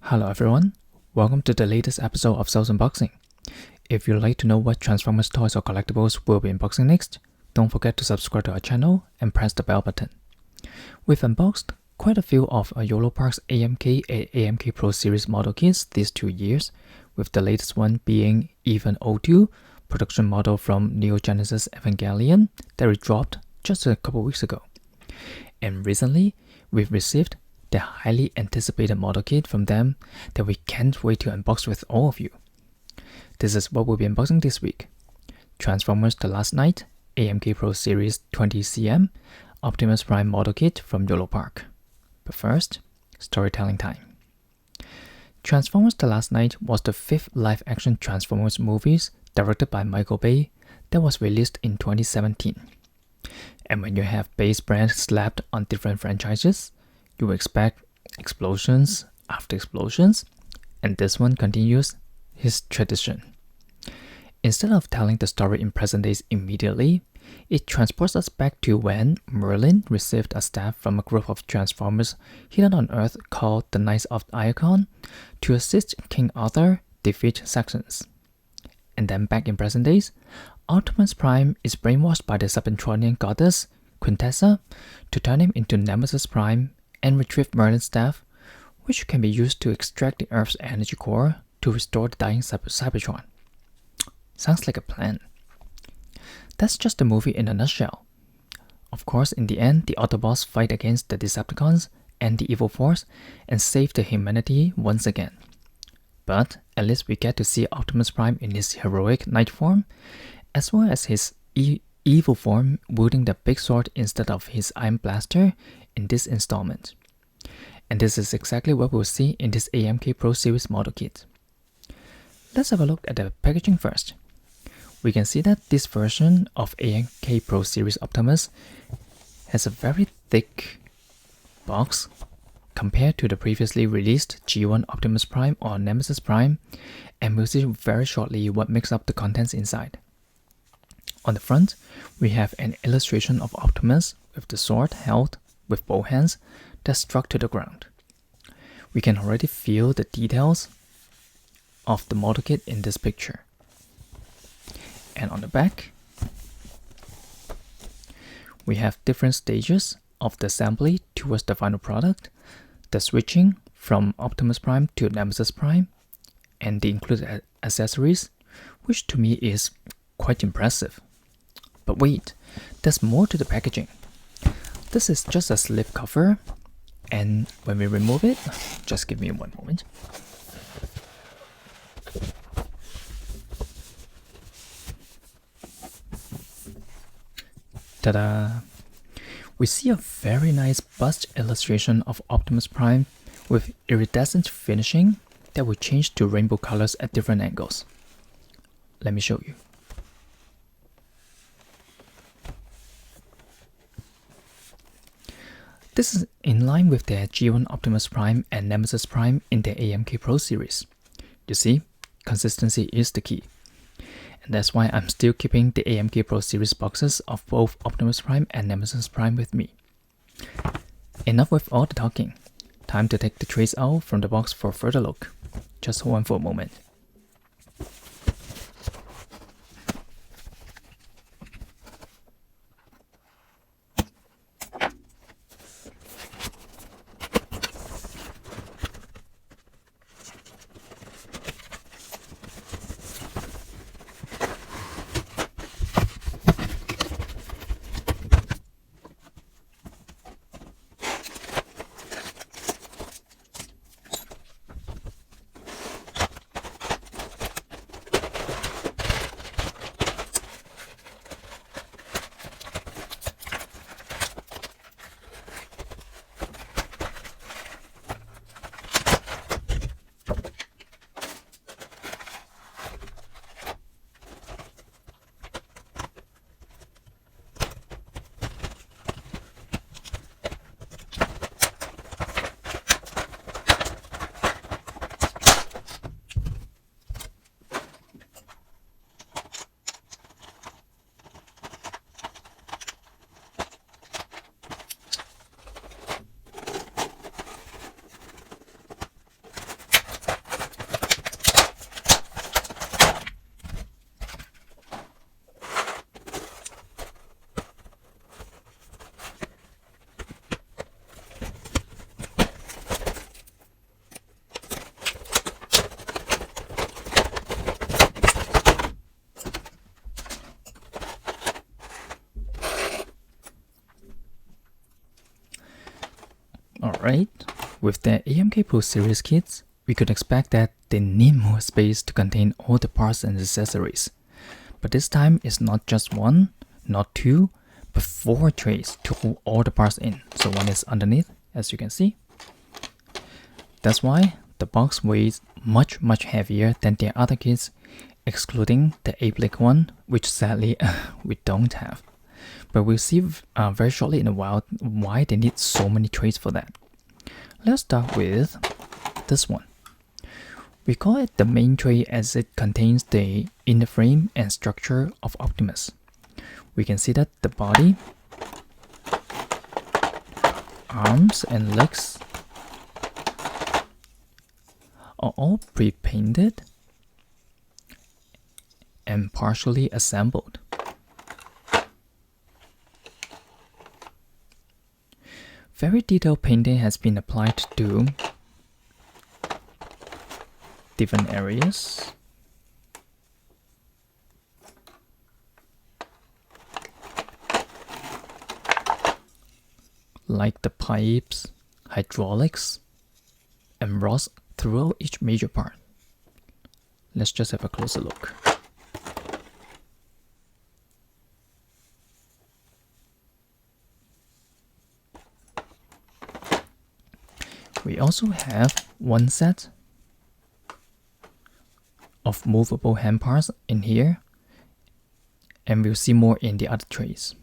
Hello everyone, welcome to the latest episode of Souls Unboxing. If you'd like to know what Transformers toys or collectibles we'll be unboxing next, don't forget to subscribe to our channel and press the bell button. We've unboxed quite a few of YOLO Park's AMK and AMK Pro Series model kits these 2 years, with the latest one being EVAN 02, production model from Neo Genesis Evangelion that we dropped just a couple weeks ago. And recently, we've received the highly anticipated model kit from them that we can't wait to unbox with all of you. This is what we'll be unboxing this week. Transformers The Last Knight, AMK Pro Series 20cm, Optimus Prime model kit from YOLO Park. But first, storytelling time. Transformers The Last Knight was the 5th live-action Transformers movies directed by Michael Bay that was released in 2017. And when you have Bay's brand slapped on different franchises, you will expect explosions after explosions, and this one continues his tradition. Instead of telling the story in present days immediately, it transports us back to when Merlin received a staff from a group of Transformers hidden on Earth called the Knights of Iacon to assist King Arthur defeat Saxons. And then back in present days, Optimus Prime is brainwashed by the Subterranean goddess Quintessa to turn him into Nemesis Prime and retrieve Merlin's staff, which can be used to extract the Earth's energy core to restore the dying Cybertron. Sounds like a plan. That's just the movie in a nutshell. Of course, in the end, the Autobots fight against the Decepticons and the Evil Force and save the humanity once again. But at least we get to see Optimus Prime in his heroic knight form, as well as his evil form wielding the big sword instead of his iron blaster in this installment. And this is exactly what we'll see in this AMK Pro Series model kit. Let's have a look at the packaging first. We can see that this version of AMK Pro Series Optimus has a very thick box compared to the previously released G1 Optimus Prime or Nemesis Prime, and we'll see very shortly what makes up the contents inside. On the front, we have an illustration of Optimus with the sword held with both hands that's struck to the ground. We can already feel the details of the model kit in this picture. And on the back, we have different stages of the assembly towards the final product, the switching from Optimus Prime to Nemesis Prime, and the included accessories, which to me is quite impressive. But wait, there's more to the packaging. This is just a slip cover, and when we remove it, just give me one moment. Ta-da! We see a very nice bust illustration of Optimus Prime with iridescent finishing that will change to rainbow colors at different angles. Let me show you. This is in line with the G1 Optimus Prime and Nemesis Prime in the AMK Pro series. You see, consistency is the key. And that's why I'm still keeping the AMK Pro series boxes of both Optimus Prime and Nemesis Prime with me. Enough with all the talking. Time to take the trays out from the box for a further look. Just hold on for a moment. Alright, with the AMK Pro series kits, we could expect that they need more space to contain all the parts and accessories. But this time it's not just one, not two, but 4 trays to hold all the parts in. So one is underneath, as you can see. That's why the box weighs much heavier than the other kits, excluding the Ablic one, which sadly we don't have. But we'll see very shortly in a while why they need so many trays for that. Let's start with this one. We call it the main tray as it contains the inner frame and structure of Optimus. We can see that the body, arms and legs are all pre-painted and partially assembled. Very detailed painting has been applied to different areas. Like the pipes, hydraulics, and rods throughout each major part. Let's just have a closer look. We also have one set of movable hand parts in here, and we'll see more in the other trays.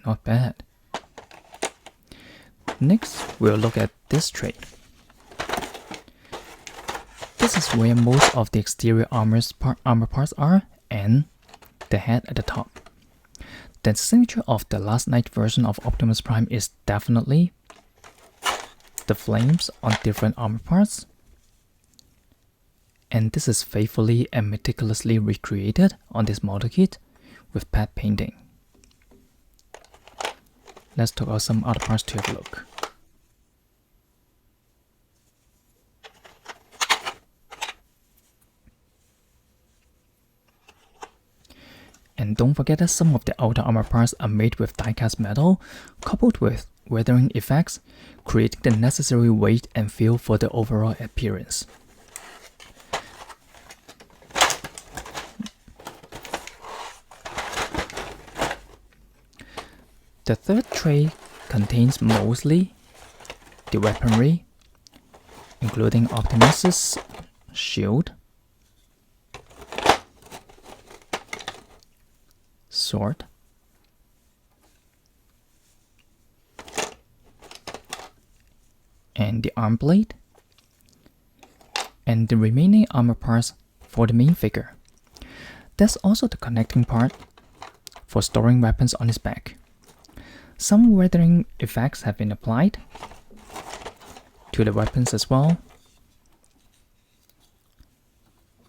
Not bad. Next, we'll look at this tray. This is where most of the exterior armor parts are, and the head at the top. The signature of the Last Knight version of Optimus Prime is definitely the flames on different armor parts, and this is faithfully and meticulously recreated on this model kit with pad painting. Let's talk about some other parts to have a look. And don't forget that some of the outer armor parts are made with die-cast metal, coupled with weathering effects, creating the necessary weight and feel for the overall appearance. The third tray contains mostly the weaponry, including Optimus's shield, sword, and the arm blade, and the remaining armor parts for the main figure. That's also the connecting part for storing weapons on his back. Some weathering effects have been applied to the weapons as well,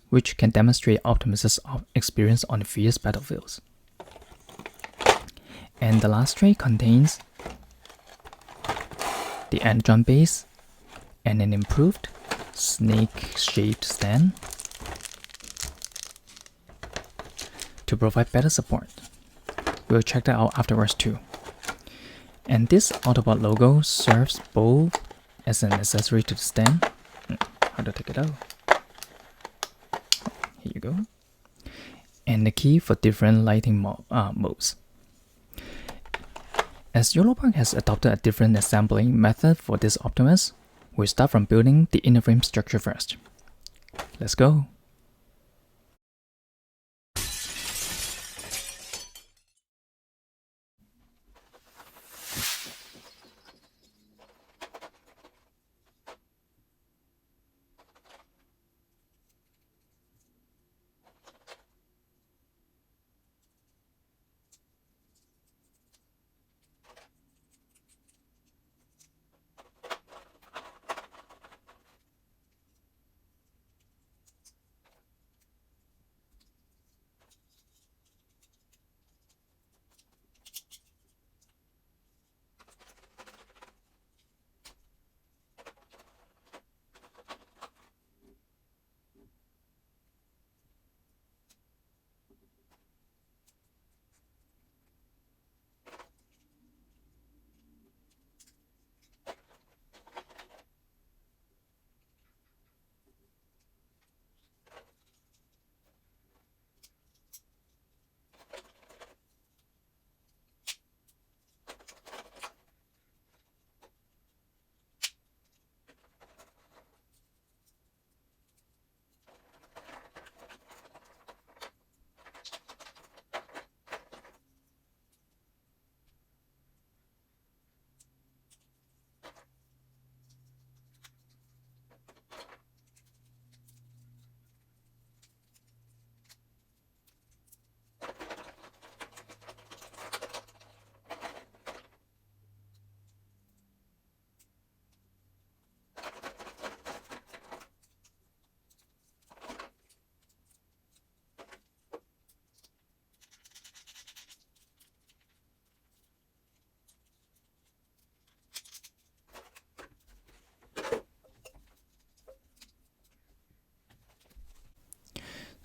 which can demonstrate Optimus's experience on the fierce battlefields. And the last tray contains the energon base and an improved snake-shaped stand to provide better support. We'll check that out afterwards too. And this Autobot logo serves both as an accessory to the stand. How to take it out? Here you go. And the key for different lighting modes. As Yellowpark has adopted a different assembling method for this Optimus, we'll start from building the inner frame structure first. Let's go!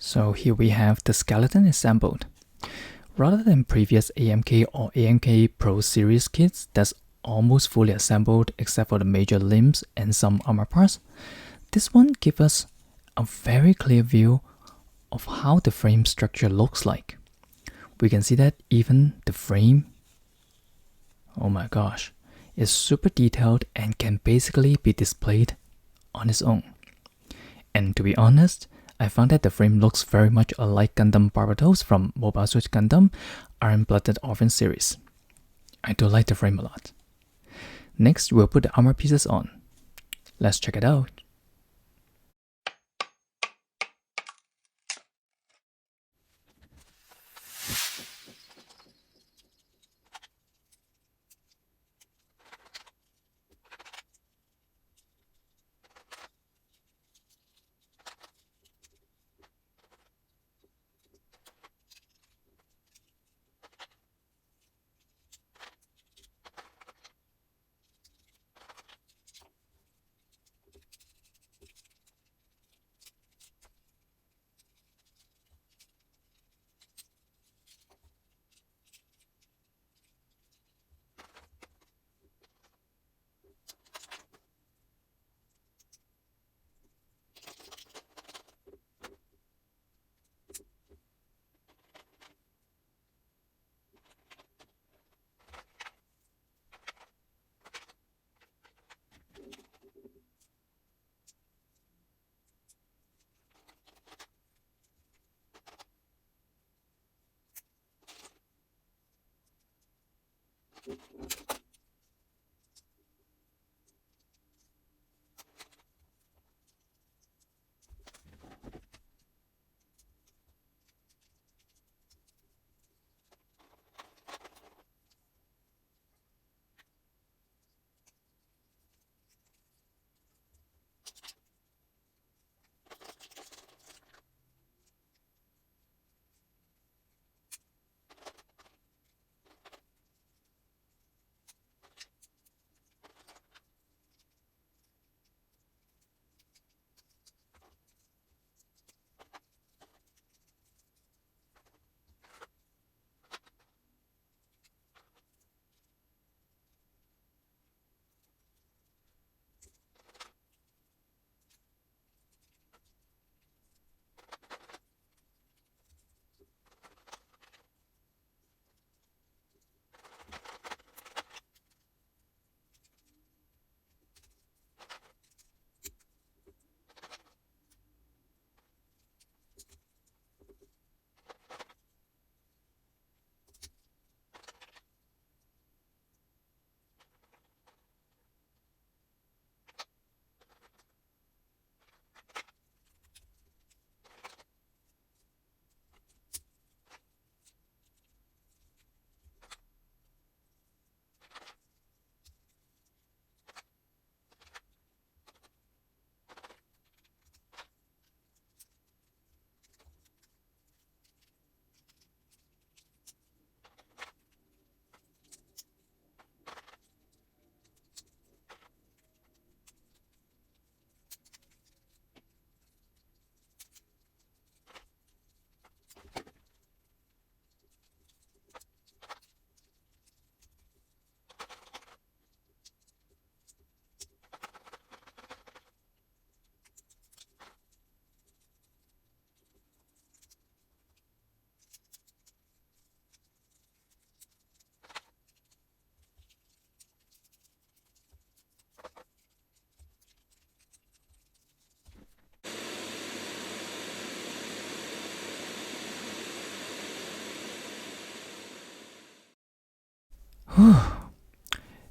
So here we have the skeleton assembled. Rather than previous AMK or AMK Pro Series kits that's almost fully assembled except for the major limbs and some armor parts, this one gives us a very clear view of how the frame structure looks like. We can see that even the frame, oh my gosh, is super detailed and can basically be displayed on its own. And to be honest, I found that the frame looks very much alike Gundam Barbatos from Mobile Suit Gundam Iron-Blooded Orphan series. I do like the frame a lot. Next, we'll put the armor pieces on. Let's check it out.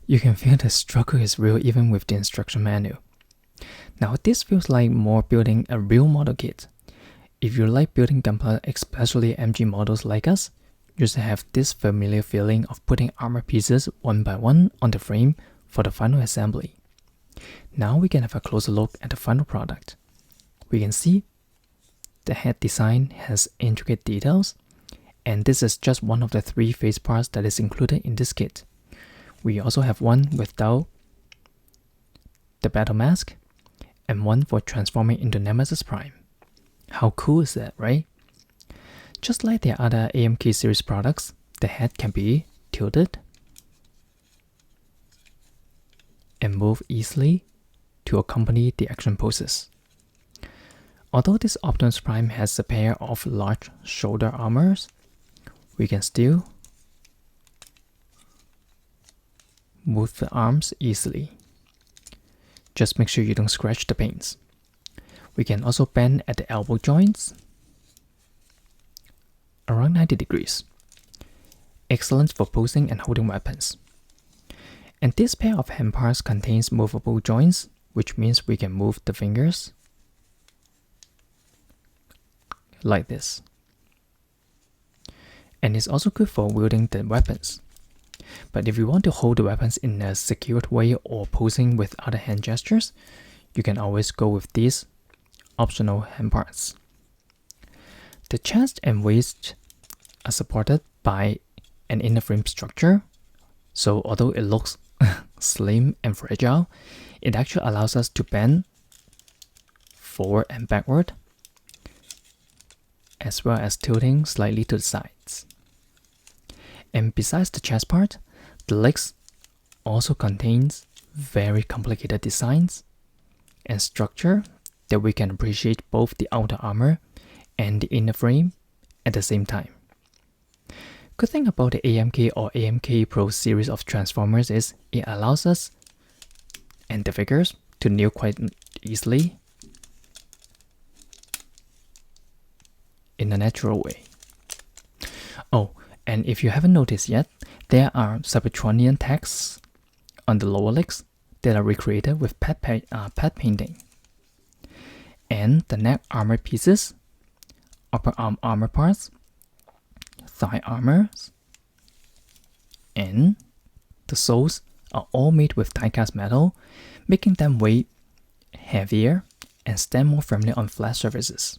You can feel the struggle is real even with the instruction manual. Now this feels like more building a real model kit. If you like building Gunpla, especially MG models like us, you should have this familiar feeling of putting armor pieces one by one on the frame for the final assembly. Now we can have a closer look at the final product. We can see the head design has intricate details, and this is just one of the 3 face parts that is included in this kit. We also have one without the battle mask, and one for transforming into Nemesis Prime. How cool is that, right? Just like the other AMK series products, the head can be tilted and move easily to accompany the action poses. Although this Optimus Prime has a pair of large shoulder armors, we can still move the arms easily. Just make sure you don't scratch the paints. We can also bend at the elbow joints around 90 degrees. Excellent for posing and holding weapons. And this pair of hand parts contains movable joints, which means we can move the fingers like this. And it's also good for wielding the weapons. But if you want to hold the weapons in a secured way or posing with other hand gestures, you can always go with these optional hand parts. The chest and waist are supported by an inner frame structure, so although it looks slim and fragile, it actually allows us to bend forward and backward, as well as tilting slightly to the sides. And besides the chest part, the legs also contains very complicated designs and structure that we can appreciate both the outer armor and the inner frame at the same time. Good thing about the AMK or AMK Pro series of Transformers is it allows us and the figures to kneel quite easily in a natural way. Oh, and if you haven't noticed yet, there are Cybertronian texts on the lower legs that are recreated with pad painting. And the neck armor pieces, upper arm armor parts, thigh armors, and the soles are all made with die-cast metal, making them weigh heavier and stand more firmly on flat surfaces.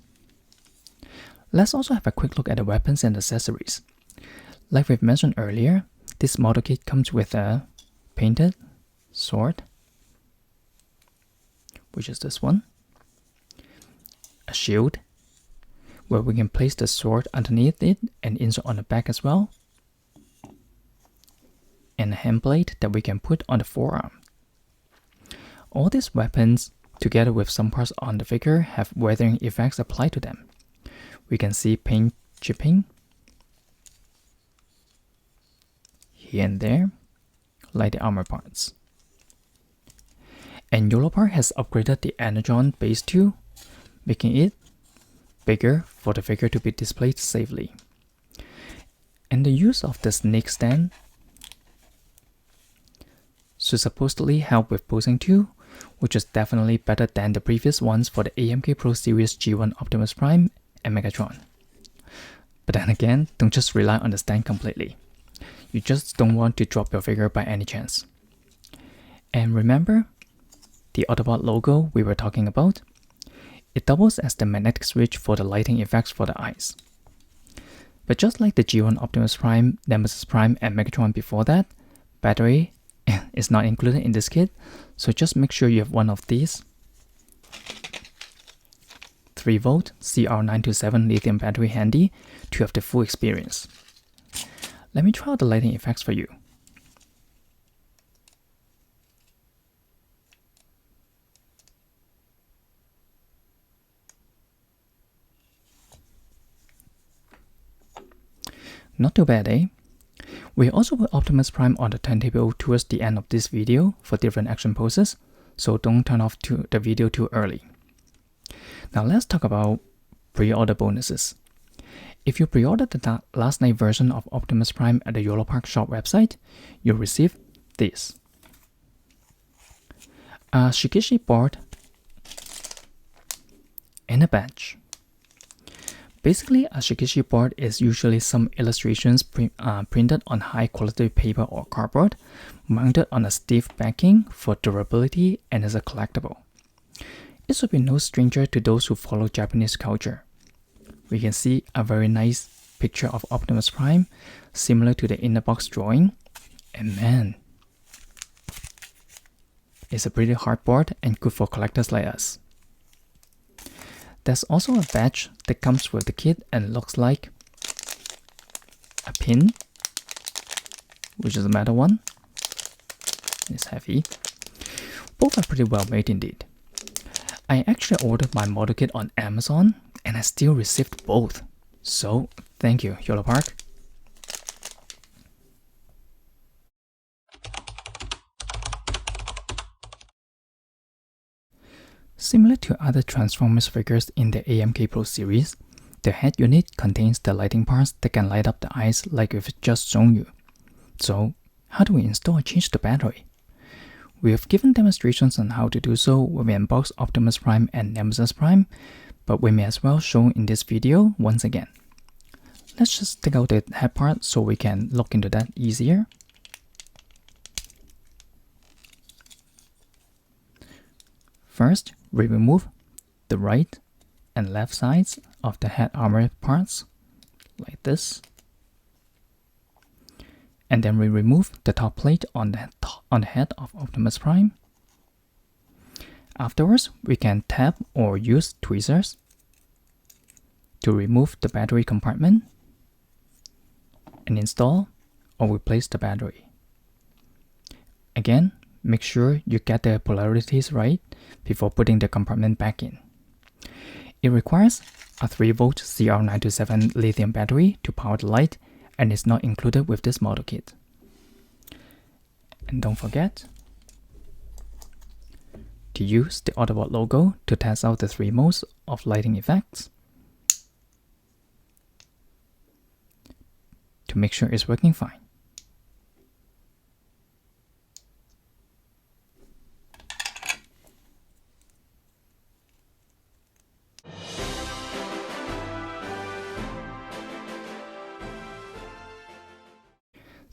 Let's also have a quick look at the weapons and accessories. Like we've mentioned earlier, this model kit comes with a painted sword, which is this one, a shield, where we can place the sword underneath it and insert on the back as well, and a hand blade that we can put on the forearm. All these weapons, together with some parts on the figure, have weathering effects applied to them. We can see paint chipping here and there, like the armor parts. And Yolopar has upgraded the Energon base too, making it bigger for the figure to be displayed safely. And the use of the snake stand should supposedly help with posing too, which is definitely better than the previous ones for the AMK Pro Series G1 Optimus Prime and Megatron. But then again, don't just rely on the stand completely. You just don't want to drop your figure by any chance. And remember the Autobot logo we were talking about? It doubles as the magnetic switch for the lighting effects for the eyes. But just like the G1 Optimus Prime, Nemesis Prime, and Megatron before that, battery is not included in this kit, so just make sure you have one of these 3V CR927 lithium battery handy to have the full experience. Let me try out the lighting effects for you. Not too bad, eh? We also put Optimus Prime on the turntable towards the end of this video for different action poses, so don't turn off the video too early. Now let's talk about pre-order bonuses. If you pre-ordered the last night version of Optimus Prime at the Yolopark shop website, you'll receive this: a Shikishi board and a badge. Basically, a Shikishi board is usually some illustrations printed on high quality paper or cardboard, mounted on a stiff backing for durability, and is a collectible. It should be no stranger to those who follow Japanese culture. We can see a very nice picture of Optimus Prime, similar to the inner box drawing, and man, it's a pretty hard board and good for collectors like us. There's also a badge that comes with the kit and looks like a pin, which is a metal one. It's heavy. Both are pretty well made indeed. I actually ordered my model kit on Amazon and I still received both. So thank you, YOLO Park. Similar to other Transformers figures in the AMK Pro series, the head unit contains the lighting parts that can light up the eyes like we've just shown you. So, how do we install and change the battery? We have given demonstrations on how to do so when we unbox Optimus Prime and Nemesis Prime, but we may as well show in this video once again. Let's just take out the head part so we can look into that easier. First, we remove the right and left sides of the head armor parts, like this. And then we remove the top plate on the head of Optimus Prime. Afterwards, we can tap or use tweezers to remove the battery compartment and install or replace the battery. Again, make sure you get the polarities right before putting the compartment back in. It requires a 3V CR927 lithium battery to power the light and is not included with this model kit. And don't forget to use the Autobot logo to test out the 3 modes of lighting effects to make sure it's working fine.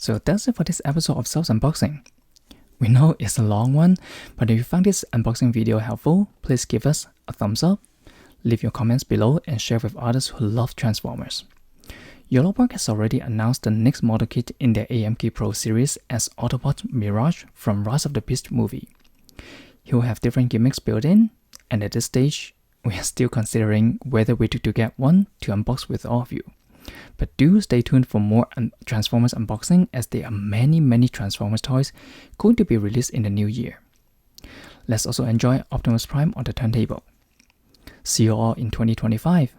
So that's it for this episode of Cells Unboxing. We know it's a long one, but if you found this unboxing video helpful, please give us a thumbs up, leave your comments below, and share with others who love Transformers. YOLO Park has already announced the next model kit in their AMK Pro series as Autobot Mirage from Rise of the Beast movie. He will have different gimmicks built in, and at this stage, we are still considering whether we to get one to unbox with all of you. But do stay tuned for more Transformers unboxing as there are many Transformers toys going to be released in the new year. Let's also enjoy Optimus Prime on the turntable. See you all in 2025.